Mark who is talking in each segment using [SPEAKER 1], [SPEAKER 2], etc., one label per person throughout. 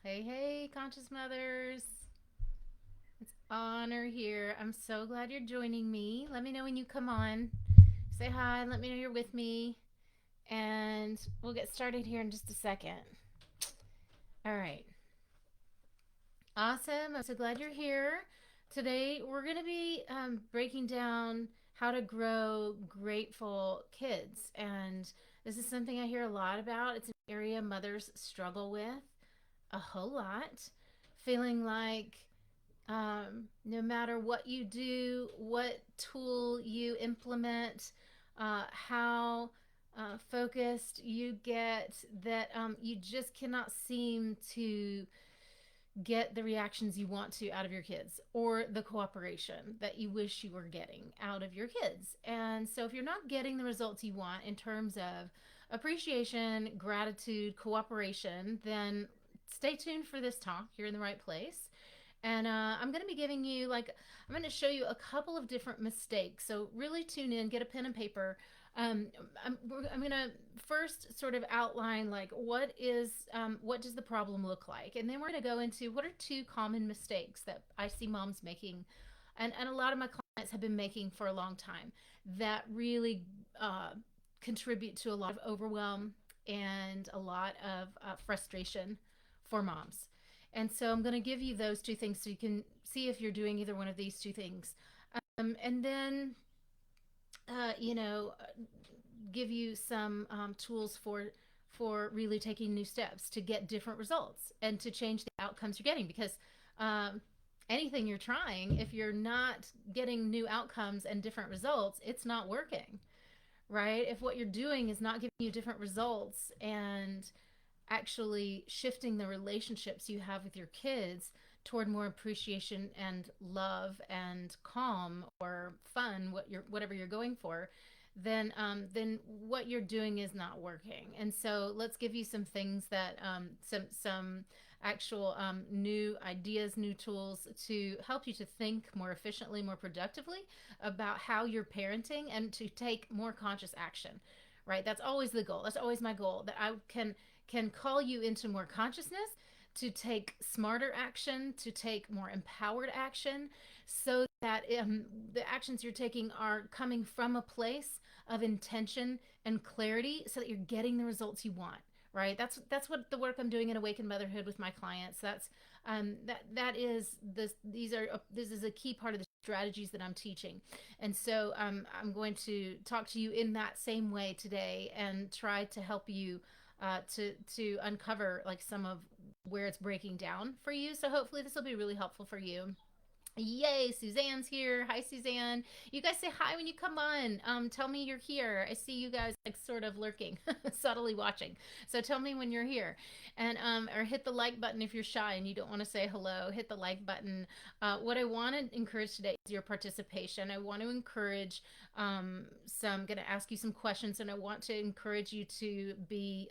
[SPEAKER 1] Hey, hey, conscious mothers. It's Honor here. I'm so glad you're joining me. Let me know when you come on. Say hi, let me know you're with me, and we'll get started here in just a second. All right. Awesome. I'm so glad you're here. Today, we're going to be breaking down how to grow grateful kids. And this is something I hear a lot about. It's an area mothers struggle with a whole lot, feeling like no matter what you do, what tool you implement, how focused you get, that you just cannot seem to get the reactions you want to out of your kids or the cooperation that you wish you were getting out of your kids. And so, if you're not getting the results you want in terms of appreciation, gratitude, cooperation, then stay tuned for this talk. You're in the right place. And I'm going to be giving you, I'm going to show you a couple of different mistakes. So, really tune in, get a pen and paper. Um, I'm going to first sort of outline, like, what does the problem look like? And then we're going to go into what are two common mistakes that I see moms making, and a lot of my clients have been making for a long time, that really contribute to a lot of overwhelm and a lot of frustration for moms. And so I'm going to give you those two things so you can see if you're doing either one of these two things. And then, uh, you know, give you some tools for really taking new steps to get different results and to change the outcomes you're getting. Because anything you're trying, if you're not getting new outcomes and different results, it's not working, right? If what you're doing is not giving you different results and actually shifting the relationships you have with your kids toward more appreciation and love and calm or fun, whatever you're going for, then what you're doing is not working. And so let's give you some things that some actual new ideas, new tools to help you to think more efficiently, more productively about how you're parenting and to take more conscious action. Right? That's always the goal. That's always my goal, that I can call you into more consciousness, to take smarter action, to take more empowered action, so that the actions you're taking are coming from a place of intention and clarity, so that you're getting the results you want. Right? That's what the work I'm doing in Awakened Motherhood with my clients. That is this. This is a key part of the strategies that I'm teaching. And so I'm going to talk to you in that same way today and try to help you to uncover like some of where it's breaking down for you. So hopefully this will be really helpful for you. Yay, Suzanne's here. Hi, Suzanne. You guys say hi when you come on. Tell me you're here. I see you guys like sort of lurking, subtly watching. So tell me when you're here, and or hit the like button if you're shy and you don't want to say hello. Hit the like button. What I want to encourage today is your participation. I want to encourage some. Going to ask you some questions, and I want to encourage you to be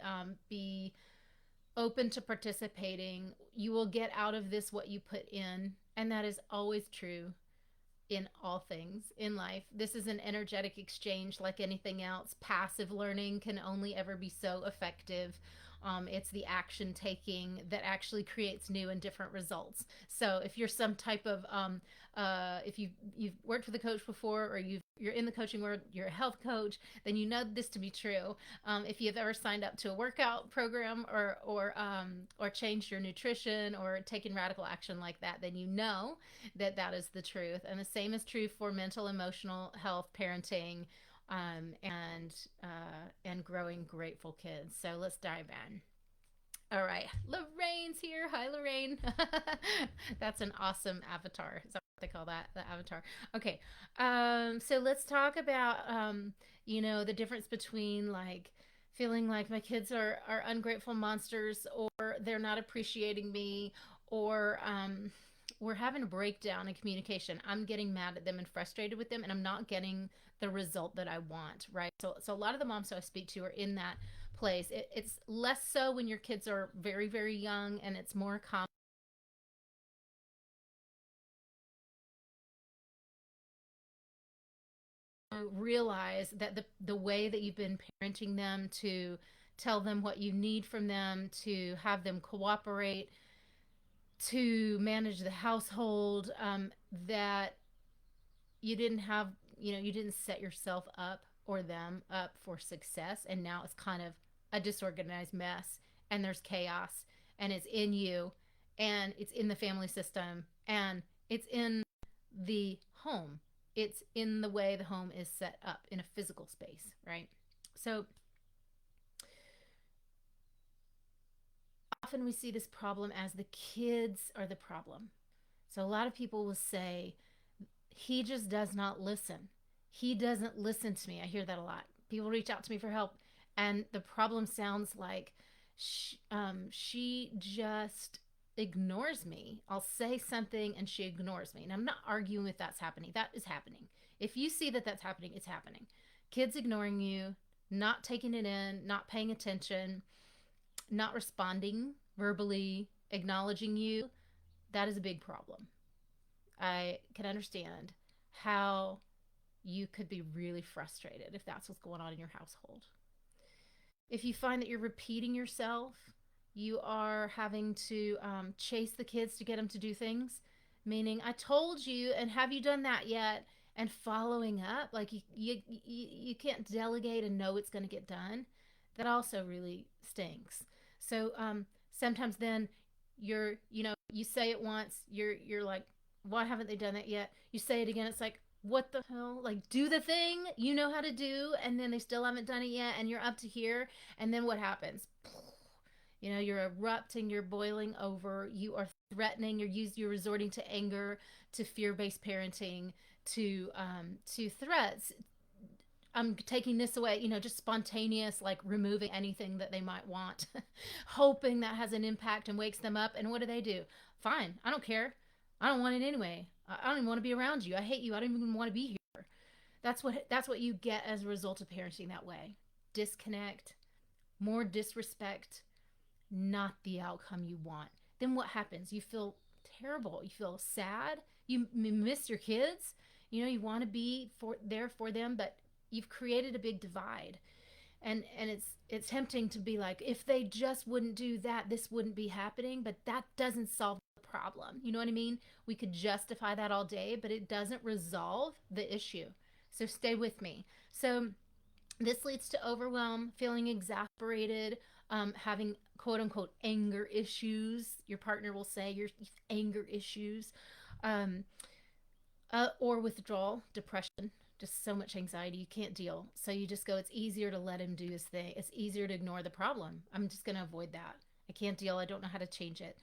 [SPEAKER 1] open to participating. You will get out of this what you put in, and that is always true in all things in life. This is an energetic exchange like anything else. Passive learning can only ever be so effective. It's the action taking that actually creates new and different results. So if you're some type of if you've worked with a coach before, or you're in the coaching world, you're a health coach, then you know this to be true. If you've ever signed up to a workout program, or changed your nutrition or taken radical action like that, then you know that that is the truth. And the same is true for mental, emotional health, parenting, and growing grateful kids. So let's dive in. All right, Lorraine's here. Hi, Lorraine. That's an awesome avatar. Is that what they call that? The avatar. Okay. So let's talk about the difference between like feeling like my kids are ungrateful monsters, or they're not appreciating me, or we're having a breakdown in communication. I'm getting mad at them and frustrated with them, and I'm not getting the result that I want, right? So a lot of the moms that I speak to are in that place. It's less so when your kids are very, very young, and it's more common. Realize that the way that you've been parenting them, to tell them what you need from them, to have them cooperate, to manage the household, that you didn't have, you didn't set yourself up or them up for success. And now it's kind of a disorganized mess, and there's chaos, and it's in you, and it's in the family system, and it's in the home. It's in the way the home is set up in a physical space, right? So often we see this problem as the kids are the problem. So a lot of people will say, he just does not listen. He doesn't listen to me. I hear that a lot. People reach out to me for help, and the problem sounds like she just ignores me. I'll say something and she ignores me. And I'm not arguing with that's happening. That is happening. If you see that that's happening, it's happening. Kids ignoring you, not taking it in, not paying attention, not responding verbally, acknowledging you, that is a big problem. I can understand how you could be really frustrated if that's what's going on in your household. If you find that you're repeating yourself, you are having to chase the kids to get them to do things, meaning, I told you, and have you done that yet? And following up, like you can't delegate and know it's going to get done. That also really stinks. So sometimes then you say it once, you're like, why haven't they done that yet? You say it again, it's like, what the hell? Like, do the thing you know how to do, and then they still haven't done it yet, and you're up to here, and then what happens? You're erupting, you're boiling over, you are threatening, you're resorting to anger, to fear-based parenting, to threats. I'm taking this away, just spontaneous, like removing anything that they might want, hoping that has an impact and wakes them up. And what do? Fine, I don't care. I don't want it anyway. I don't even want to be around you. I hate you. I don't even want to be here. That's what you get as a result of parenting that way. Disconnect, more disrespect, not the outcome you want. Then what happens? You feel terrible. You feel sad. You miss your kids. You want to be there for them, but you've created a big divide. And it's tempting to be like, if they just wouldn't do that, this wouldn't be happening. But that doesn't solve the problem. You know what I mean? We could justify that all day, but it doesn't resolve the issue. So stay with me. So this leads to overwhelm, feeling exasperated, having quote unquote anger issues. Your partner will say your anger issues, or withdrawal, depression, just so much anxiety you can't deal. So you just go, it's easier to let him do his thing. It's easier to ignore the problem. I'm just going to avoid that. I can't deal. I don't know how to change it.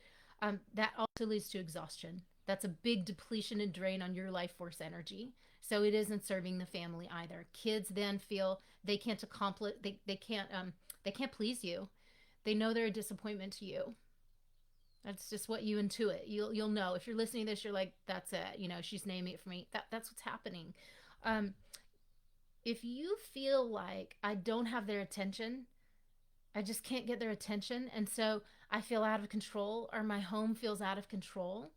[SPEAKER 1] That also leads to exhaustion. That's a big depletion and drain on your life force energy. So it isn't serving the family either. Kids then feel they can't accomplish, they can't please you. They know they're a disappointment to you. That's just what you intuit. You'll know if you're listening to this. You're like, that's it. She's naming it for me. That's what's happening. If you feel like I don't have their attention, I just can't get their attention, and so I feel out of control, or my home feels out of control,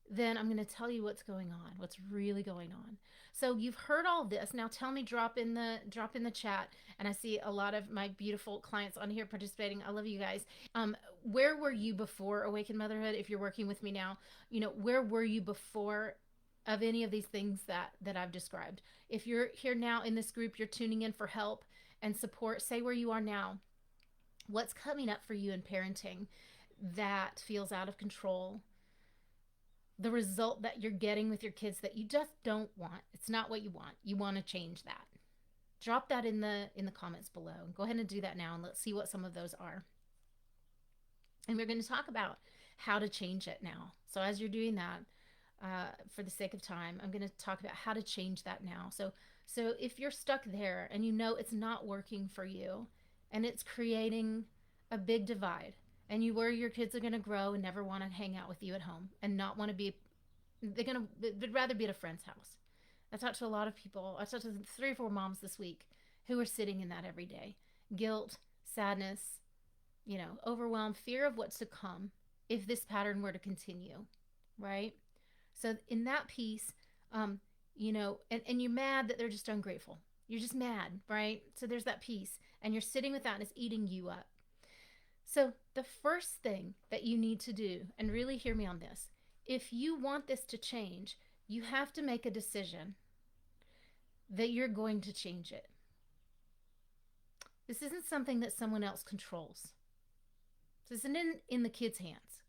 [SPEAKER 1] then I'm going to tell you what's going on, what's really going on. So you've heard all this. Now tell me, drop in the chat. And I see a lot of my beautiful clients on here participating. I love you guys. Where were you before Awaken Motherhood? If you're working with me now, where were you before of any of these things that I've described? If you're here now in this group, you're tuning in for help and support, say where you are now. What's coming up for you in parenting that feels out of control? The result that you're getting with your kids that you just don't want. It's not what you want. You want to change that. Drop that in the comments below. Go ahead and do that now, and let's see what some of those are. And we're going to talk about how to change it now. So as you're doing that, for the sake of time, I'm going to talk about how to change that now. So if you're stuck there and it's not working for you, and it's creating a big divide, and you worry your kids are going to grow and never want to hang out with you at home, and not want to be, they'd rather be at a friend's house. I talked to a lot of people. I talked to 3 or 4 moms this week who are sitting in that every day. Guilt, sadness, overwhelm, fear of what's to come if this pattern were to continue, right? So in that piece, and you're mad that they're just ungrateful. You're just mad, right? So there's that piece, and you're sitting with that, and it's eating you up. So, the first thing that you need to do, and really hear me on this, if you want this to change, you have to make a decision that you're going to change it. This isn't something that someone else controls. This isn't in the kids' hands.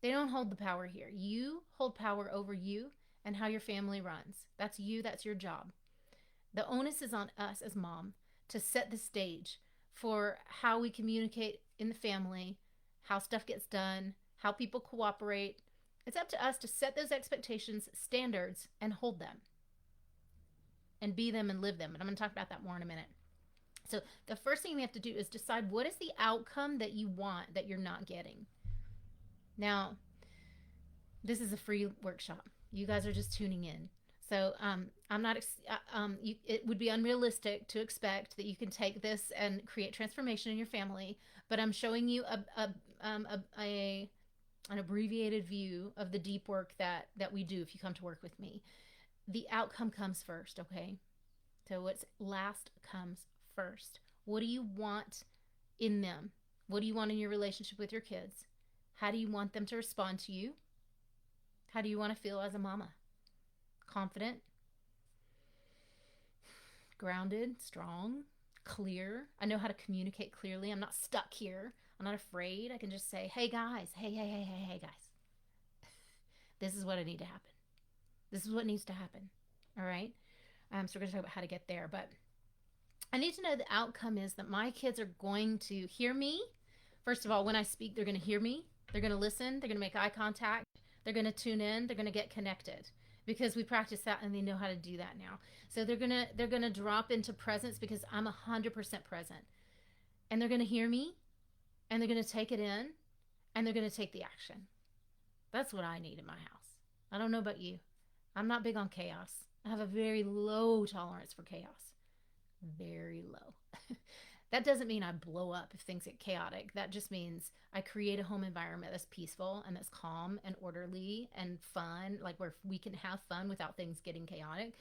[SPEAKER 1] They don't hold the power here. You hold power over you and how your family runs. That's you, that's your job. The onus is on us as mom to set the stage for how we communicate in the family, how stuff gets done, how people cooperate. It's up to us to set those expectations, standards, and hold them and be them and live them. And I'm going to talk about that more in a minute. So the first thing we have to do is decide what is the outcome that you want that you're not getting. Now, this is a free workshop. You guys are just tuning in. So I'm not. It would be unrealistic to expect that you can take this and create transformation in your family. But I'm showing you an abbreviated view of the deep work that we do if you come to work with me. The outcome comes first, okay? So what's last comes first. What do you want in them? What do you want in your relationship with your kids? How do you want them to respond to you? How do you want to feel as a mama? Confident, grounded, strong, clear. I know how to communicate clearly. I'm not stuck here. I'm not afraid. I can just say, hey guys, hey guys. This is what I need to happen. This is what needs to happen. All right. So we're going to talk about how to get there, but I need to know the outcome is that my kids are going to hear me. First of all, when I speak, they're going to hear me. They're going to listen. They're going to make eye contact. They're going to tune in. They're going to get connected because we practice that and they know how to do that now. So they're going to drop into presence because I'm 100% present. And they're going to hear me and they're going to take it in and they're going to take the action. That's what I need in my house. I don't know about you. I'm not big on chaos. I have a very low tolerance for chaos. Very low. That doesn't mean I blow up if things get chaotic. That just means I create a home environment that's peaceful and that's calm and orderly and fun, like where we can have fun without things getting chaotic,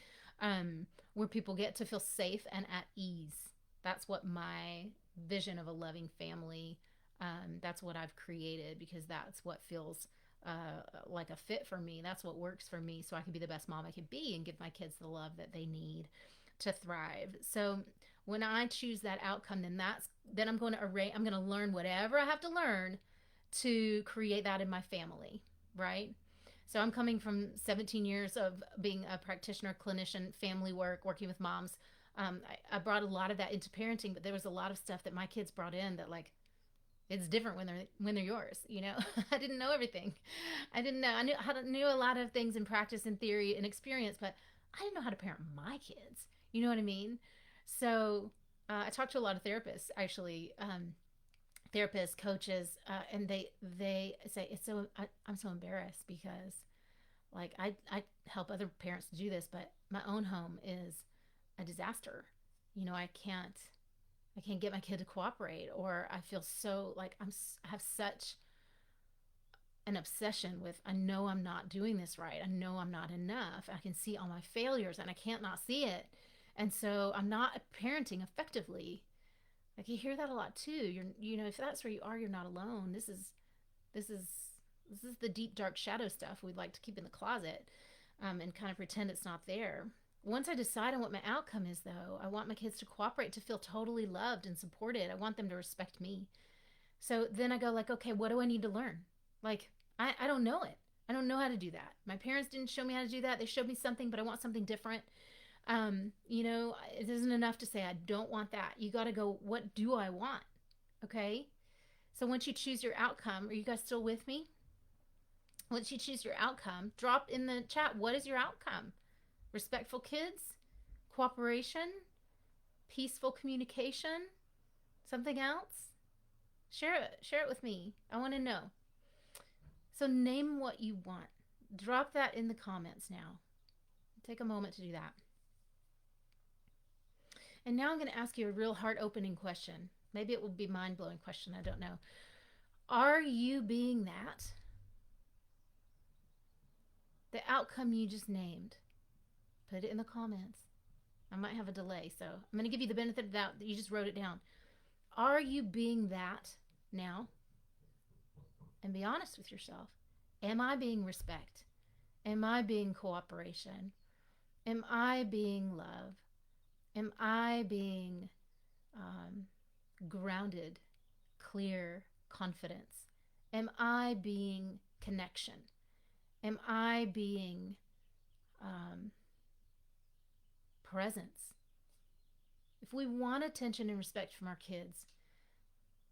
[SPEAKER 1] where people get to feel safe and at ease. That's what my vision of a loving family, that's what I've created because that's what feels like a fit for me. That's what works for me so I can be the best mom I can be and give my kids the love that they need to thrive. So when I choose that outcome, then I'm going to learn whatever I have to learn to create that in my family, right? So I'm coming from 17 years of being a practitioner, clinician, family work, working with moms. I brought a lot of that into parenting, but there was a lot of stuff that my kids brought in that like it's different when they're yours, you know. I didn't know everything. I didn't know. I knew a lot of things in practice and theory and experience, but I didn't know how to parent my kids. You know what I mean? So I talked to a lot of therapists, actually, therapists, coaches, and they say I'm so embarrassed because like I help other parents do this, but my own home is a disaster. You know, I can't get my kid to cooperate, or I feel so like I have such an obsession with I know I'm not doing this right. I know I'm not enough. I can see all my failures and I can't not see it. And so I'm not parenting effectively. Like you hear that a lot too. You know, if that's where you are, you're not alone. This is the deep dark shadow stuff we'd like to keep in the closet, and kind of pretend it's not there. Once I decide on what my outcome is, though, I want my kids to cooperate, to feel totally loved and supported. I want them to respect me. So then I go like, okay, what do I need to learn? Like, I don't know it. I don't know how to do that. My parents didn't show me how to do that. They showed me something, but I want something different. You know, it isn't enough to say, I don't want that. You got to go, what do I want? Okay. So once you choose your outcome, are you guys still with me? Once you choose your outcome, drop in the chat, what is your outcome? Respectful kids, cooperation, peaceful communication, something else? Share it with me. I want to know. So name what you want. Drop that in the comments now. Take a moment to do that. And now I'm going to ask you a real heart-opening question. Maybe it will be a mind-blowing question. I don't know. Are you being that? The outcome you just named. Put it in the comments. I might have a delay, so I'm going to give you the benefit of the doubt that you just wrote it down. Are you being that now and be honest with yourself. Am I being respect? Am I being cooperation? Am I being love? Am I being um, grounded, clear confidence? Am I being connection? Am I being um, presence? If we want attention and respect from our kids,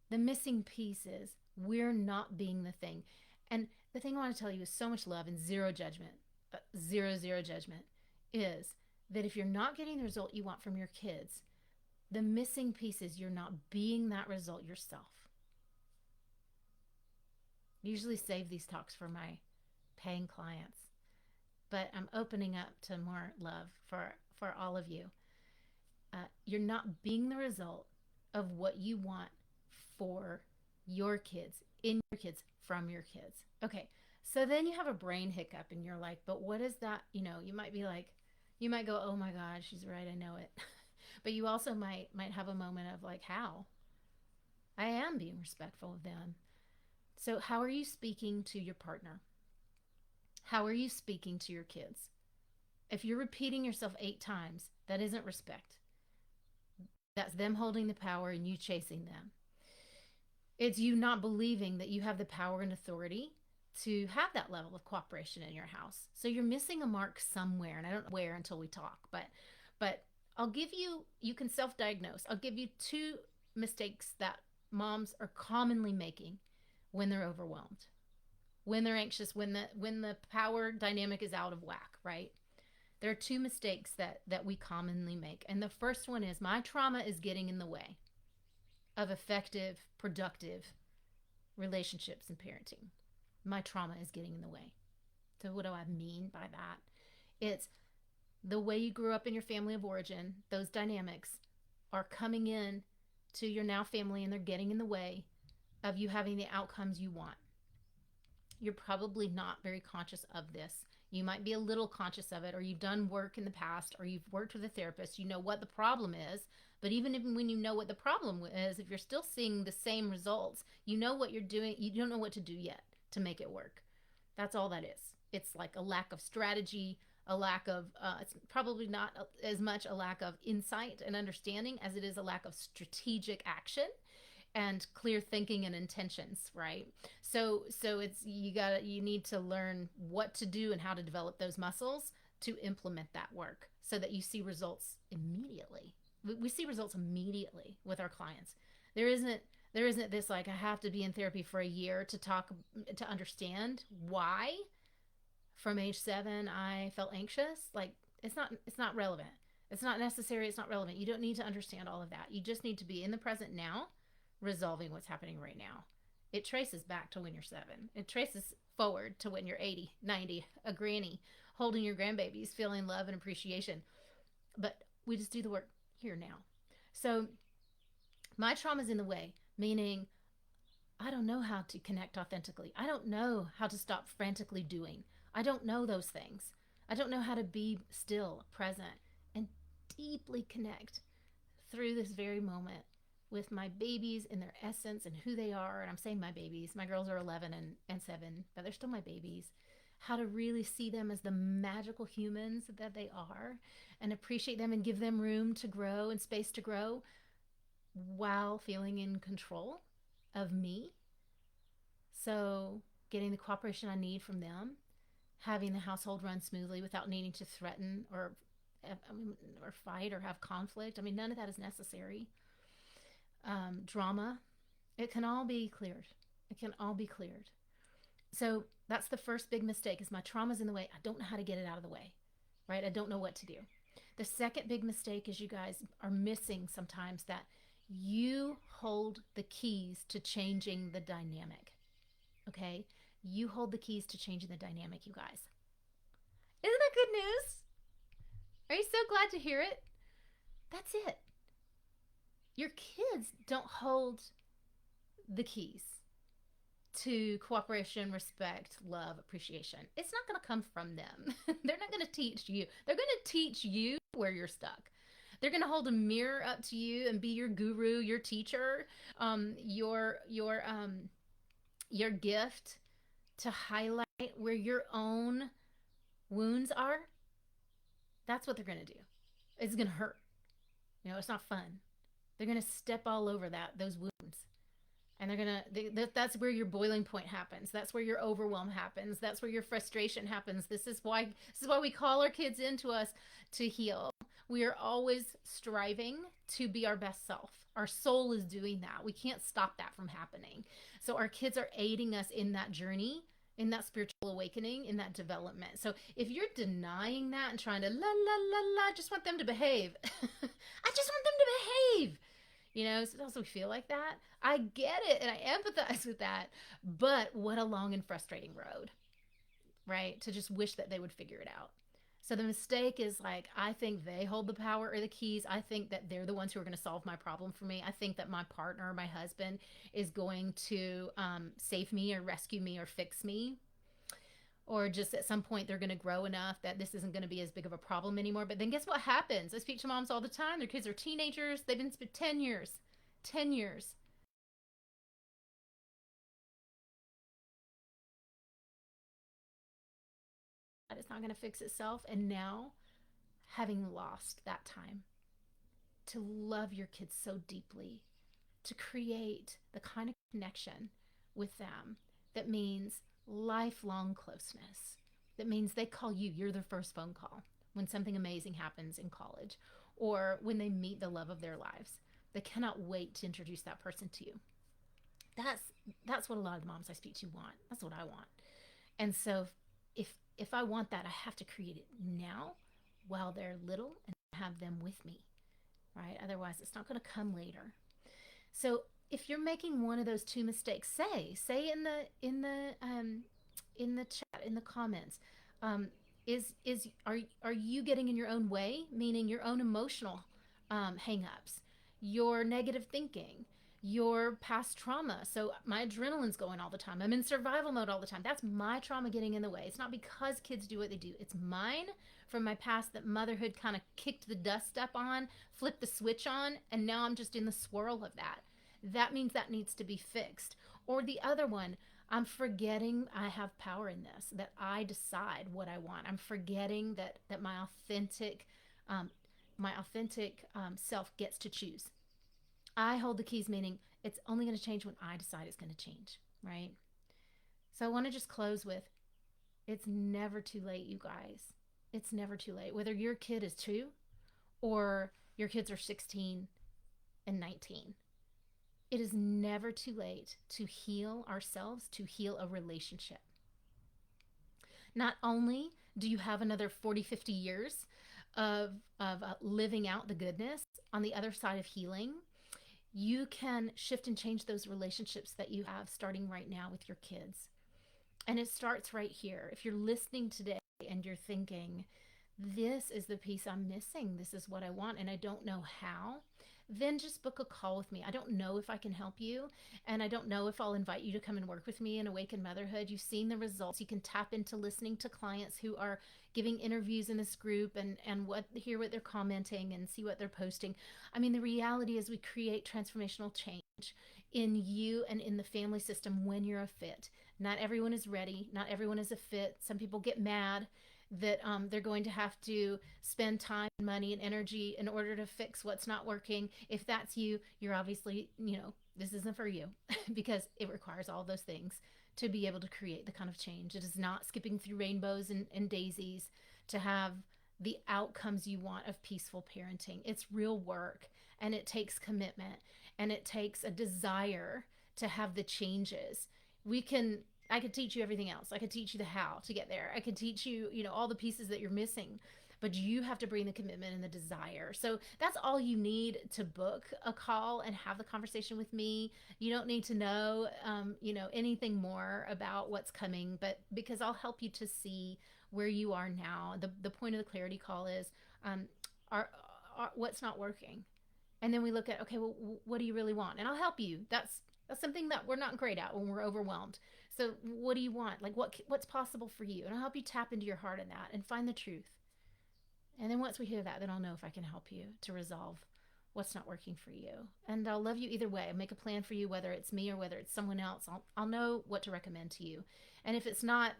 [SPEAKER 1] the missing piece is we're not being the thing. And the thing I want to tell you is so much love and zero judgment, zero judgment, is that if you're not getting the result you want from your kids, the missing piece is you're not being that result yourself. I usually save these talks for my paying clients, but I'm opening up to more love for all of you. You're not being the result of what you want for your kids, in your kids, from your kids. Okay, so then you have a brain hiccup and you're like, but what is that? You might be like, you might go, oh my God, she's right, I know it. But you also might have a moment of like, how? I am being respectful of them. So how are you speaking to your partner? How are you speaking to your kids? If you're repeating yourself 8 times, that isn't respect. That's them holding the power and you chasing them. It's you not believing that you have the power and authority to have that level of cooperation in your house. So you're missing a mark somewhere, and I don't know where until we talk, but I'll give you, you can self-diagnose. I'll give you 2 mistakes that moms are commonly making when they're overwhelmed, when they're anxious, when the power dynamic is out of whack, right? There are 2 mistakes that we commonly make. And the first one is my trauma is getting in the way of effective, productive relationships and parenting. My trauma is getting in the way. So what do I mean by that? It's the way you grew up in your family of origin. Those dynamics are coming in to your now family, and they're getting in the way of you having the outcomes you want. You're probably not very conscious of this. You might be a little conscious of it, or you've done work in the past, or you've worked with a therapist. You know what the problem is. But even when you know what the problem is, if you're still seeing the same results, you know what you're doing. You don't know what to do yet to make it work. That's all that is. It's like a lack of strategy, a lack of, it's probably not as much a lack of insight and understanding as it is a lack of strategic action and clear thinking and intentions, right? So it's you need to learn what to do and how to develop those muscles to implement that work so that you see results immediately. We see results immediately with our clients. There isn't this like I have to be in therapy for a year to understand why from age 7 I felt anxious. Like it's not relevant. It's not necessary, it's not relevant. You don't need to understand all of that. You just need to be in the present now, resolving what's happening right now. It traces back to when you're 7. It traces forward to when you're 80, 90, a granny, holding your grandbabies, feeling love and appreciation. But we just do the work here now. So my trauma's in the way, meaning I don't know how to connect authentically. I don't know how to stop frantically doing. I don't know those things. I don't know how to be still, present, and deeply connect through this very moment with my babies in their essence and who they are. And I'm saying my babies. My girls are 11 and 7, but they're still my babies. How to really see them as the magical humans that they are and appreciate them and give them room to grow and space to grow while feeling in control of me. So getting the cooperation I need from them, having the household run smoothly without needing to threaten or fight or have conflict. I mean, none of that is necessary. Drama, it can all be cleared. It can all be cleared. So that's the first big mistake is my trauma's in the way. I don't know how to get it out of the way, right? I don't know what to do. The second big mistake is you guys are missing sometimes that you hold the keys to changing the dynamic, okay? You hold the keys to changing the dynamic, you guys. Isn't that good news? Are you so glad to hear it? That's it. Your kids don't hold the keys to cooperation, respect, love, appreciation. It's not going to come from them. They're not going to teach you. They're going to teach you where you're stuck. They're going to hold a mirror up to you and be your guru, your teacher, your gift to highlight where your own wounds are. That's what they're going to do. It's going to hurt. It's not fun. They're going to step all over those wounds. And that's where your boiling point happens. That's where your overwhelm happens. That's where your frustration happens. This is why we call our kids into us to heal. We are always striving to be our best self. Our soul is doing that. We can't stop that from happening. So our kids are aiding us in that journey, in that spiritual awakening, in that development. So if you're denying that and trying to la la la la, just want them to behave. I just want them to behave. Sometimes we feel like that. I get it and I empathize with that. But what a long and frustrating road, right? To just wish that they would figure it out. So the mistake is like, I think they hold the power or the keys. I think that they're the ones who are going to solve my problem for me. I think that my partner, my husband, is going to save me or rescue me or fix me. Or just at some point they're going to grow enough that this isn't going to be as big of a problem anymore. But then guess what happens? I speak to moms all the time. Their kids are teenagers. They've been spent 10 years. 10 years. It's not going to fix itself. And now, having lost that time to love your kids so deeply, to create the kind of connection with them that means lifelong closeness, that means they call you, you're their first phone call when something amazing happens in college or when they meet the love of their lives. They cannot wait to introduce that person to you. That's what a lot of the moms I speak to want. That's what I want. And so if I want that, I have to create it now while they're little and have them with me, right? Otherwise, it's not going to come later. So if you're making one of those two mistakes, say in the chat, in the comments, are you getting in your own way, meaning your own emotional hangups, your negative thinking, your past trauma? So my adrenaline's going all the time. I'm in survival mode all the time. That's my trauma getting in the way. It's not because kids do what they do. It's mine from my past that motherhood kind of kicked the dust up on, flipped the switch on, and now I'm just in the swirl of that. That means that needs to be fixed. Or the other one, I'm forgetting I have power in this, that I decide what I want. I'm forgetting that um, my authentic self gets to choose. I hold the keys, meaning it's only going to change when I decide it's going to change, right? So I want to just close with, it's never too late, you guys. It's never too late. Whether your kid is 2 or your kids are 16 and 19, it is never too late to heal ourselves, to heal a relationship. Not only do you have another 40, 50 years of living out the goodness on the other side of healing, you can shift and change those relationships that you have starting right now with your kids. And it starts right here. If you're listening today and you're thinking, this is the piece I'm missing, this is what I want, and I don't know how, then just book a call with me. I don't know if I can help you, and I don't know if I'll invite you to come and work with me in Awaken Motherhood. You've seen the results. You can tap into listening to clients who are giving interviews in this group and hear what they're commenting and see what they're posting. I mean, the reality is we create transformational change in you and in the family system when you're a fit. Not everyone is ready. Not everyone is a fit. Some people get mad that they're going to have to spend time, money, and energy in order to fix what's not working. If that's you, you're obviously, this isn't for you because it requires all those things to be able to create the kind of change. It is not skipping through rainbows and daisies to have the outcomes you want of peaceful parenting. It's real work, and it takes commitment, and it takes a desire to have the changes. I could teach you everything else. I could teach you the how to get there. I could teach you, all the pieces that you're missing, but you have to bring the commitment and the desire. So that's all you need to book a call and have the conversation with me. You don't need to know, anything more about what's coming, but because I'll help you to see where you are now. The point of the clarity call is, are what's not working, and then we look at, okay, well, what do you really want? And I'll help you. That's something that we're not great at when we're overwhelmed. So what do you want? Like what's possible for you? And I'll help you tap into your heart in that and find the truth. And then once we hear that, then I'll know if I can help you to resolve what's not working for you. And I'll love you either way. I'll make a plan for you, whether it's me or whether it's someone else. I'll know what to recommend to you. And if it's not,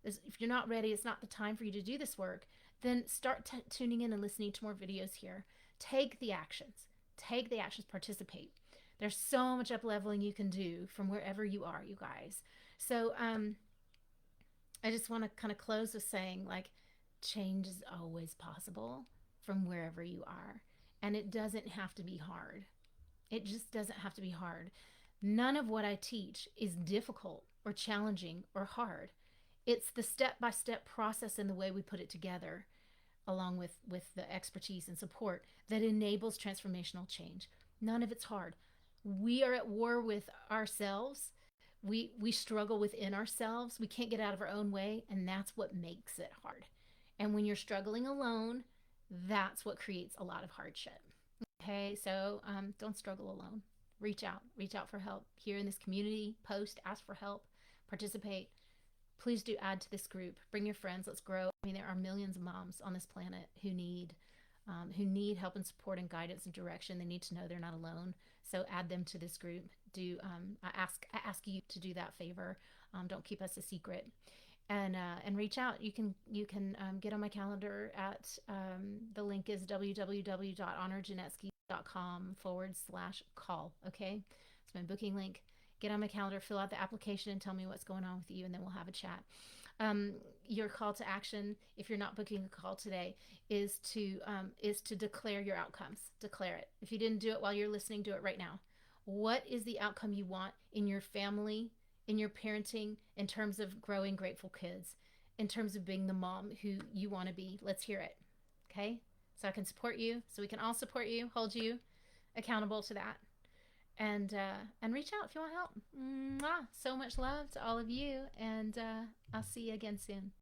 [SPEAKER 1] if you're not ready, it's not the time for you to do this work, then start tuning in and listening to more videos here. Take the actions. Take the actions. Participate. There's so much up leveling you can do from wherever you are, you guys. So I just want to kind of close with saying, like, change is always possible from wherever you are. And it doesn't have to be hard. It just doesn't have to be hard. None of what I teach is difficult or challenging or hard. It's the step by step process and the way we put it together, along with the expertise and support, that enables transformational change. None of it's hard. We are at war with ourselves. We struggle within ourselves. We can't get out of our own way, and that's what makes it hard. And when you're struggling alone, that's what creates a lot of hardship. Okay, so don't struggle alone. Reach out for help here in this community. Post, ask for help, participate. Please do add to this group. Bring your friends. Let's grow. I mean, there are millions of moms on this planet who need help and support and guidance and direction. They need to know they're not alone. So add them to this group. Do I ask you to do that favor? Don't keep us a secret. And reach out. You can get on my calendar at the link is www.honorjanetsky.com/call. Okay, it's my booking link. Get on my calendar, fill out the application, and tell me what's going on with you, and then we'll have a chat. Your call to action, if you're not booking a call today, is to declare your outcomes. Declare it. If you didn't do it while you're listening, do it right now. What is the outcome you want in your family, in your parenting, in terms of growing grateful kids, in terms of being the mom who you want to be? Let's hear it. Okay? So I can support you, so we can all support you, hold you accountable to that. And reach out if you want help. Mwah! So much love to all of you, and I'll see you again soon.